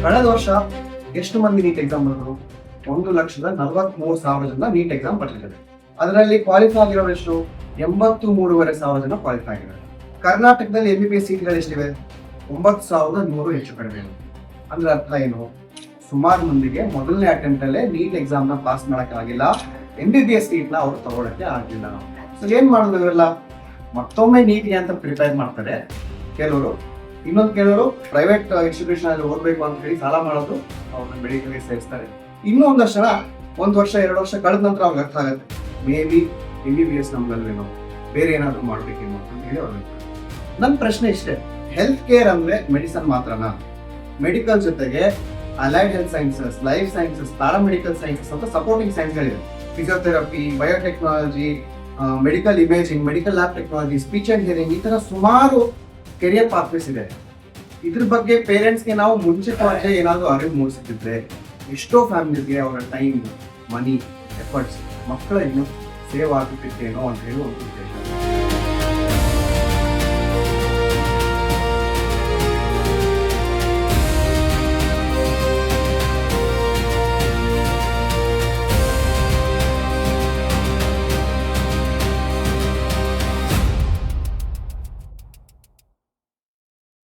ಕಳೆದ ವರ್ಷ ಎಷ್ಟು ಮಂದಿ ನೀಟ್ ಎಕ್ಸಾಮ್ ಬರೆದ್ರು? 1,43,000 ಜನ ನೀಟ್ ಎಕ್ಸಾಮ್ ಬರೆದಿದ್ದಾರೆ. ಅದರಲ್ಲಿ ಕ್ವಾಲಿಫೈ ಆಗಿರೋರು ಎಷ್ಟು? 83,500 ಜನ ಕ್ವಾಲಿಫೈ ಆಗಿದ್ದಾರೆ. ಕರ್ನಾಟಕದಲ್ಲಿ MBBS ಸೀಟ್ಗಳು ಎಷ್ಟಿವೆ? 9,100 ಹೆಚ್ಚು ಕಡಿಮೆ. ಅಂದ್ರೆ ಅರ್ಥ ಏನು? ಸುಮಾರು ಮಂದಿಗೆ ಮೊದಲನೇ ಅಟೆಂಪ್ಟ್ ಅಲ್ಲೇ ನೀಟ್ ಎಕ್ಸಾಮ್ ನ ಪಾಸ್ ಮಾಡಕ್ಕಾಗಿಲ್ಲ, MBBS ಸೀಟ್ ನ ಅವ್ರು ತಗೊಳಕ್ಕೆ ಆಗಿಲ್ಲ. ಸೊ ಏನ್ ಮಾಡೋದು ಇವೆಲ್ಲ? ಮತ್ತೊಮ್ಮೆ ನೀಟ್ಗೆ ಅಂತ ಪ್ರಿಪೇರ್ ಮಾಡ್ತಾರೆ ಕೆಲವರು. ಇನ್ನೊಂದು ಕೆಲವರು ಪ್ರೈವೇಟ್ ಇನ್ಸ್ಟಿಟ್ಯೂಷನ್ ಅಲ್ಲಿ ಓದ್ಬೇಕು ಅಂತ ಹೇಳಿ ಸಾಲ ಮಾಡೋದು, ಅವ್ರನ್ನ ಮೆಡಿಕಲ್ಗೆ ಸೇರಿಸ್ತಾರೆ. ಇನ್ನೂ ಒಂದಷ್ಟು ಜನ 1 ವರ್ಷ 2 ವರ್ಷ ಕಳೆದ ನಂತರ ಅವ್ರಿಗೆ ಅರ್ಥ ಆಗುತ್ತೆ, ಮೇ ಬಿ MBBS ನಮ್ಗಲ್ವೇನೋ, ಬೇರೆ ಏನಾದ್ರು ಮಾಡ್ಬೇಕೇನೋ ಅಂತ ಹೇಳಿ ಅವ್ರಿಗೆ. ನನ್ನ ಪ್ರಶ್ನೆ ಇಷ್ಟೇ, ಹೆಲ್ತ್ ಕೇರ್ ಅಂದ್ರೆ ಮೆಡಿಸನ್ ಮಾತ್ರನಾ? ಮೆಡಿಕಲ್ ಜೊತೆಗೆ allied health sciences, life sciences, paramedical sciences ಅಂತ ಸಪೋರ್ಟಿಂಗ್ ಸೈನ್ಸ್ಗಳಿವೆ. Physiotherapy, biotechnology, medical imaging, medical lab technology, speech and hearing, ಈ ತರ ಸುಮಾರು ಕೆರಿಯರ್ ಪಾತ್ವೇಸ್ ಇದೆ. ಇದ್ರ ಬಗ್ಗೆ ಪೇರೆಂಟ್ಸ್ಗೆ ನಾವು ಮುಂಚಿತವಾಗಿ ಏನಾದರೂ ಅರಿವು ಮೂಡಿಸುತ್ತಿದ್ರೆ ಎಷ್ಟೋ ಫ್ಯಾಮಿಲಿಗೆ ಅವರ ಟೈಮ್, ಮನಿ, ಎಫರ್ಟ್ಸ್ ಮಕ್ಕಳ ಇನ್ನೂ ಸೇವ್ ಆಗುತ್ತಿತ್ತೇನೋ ಅಂತ ಹೇಳಿ ಒಂದು ಉದ್ದೇಶ.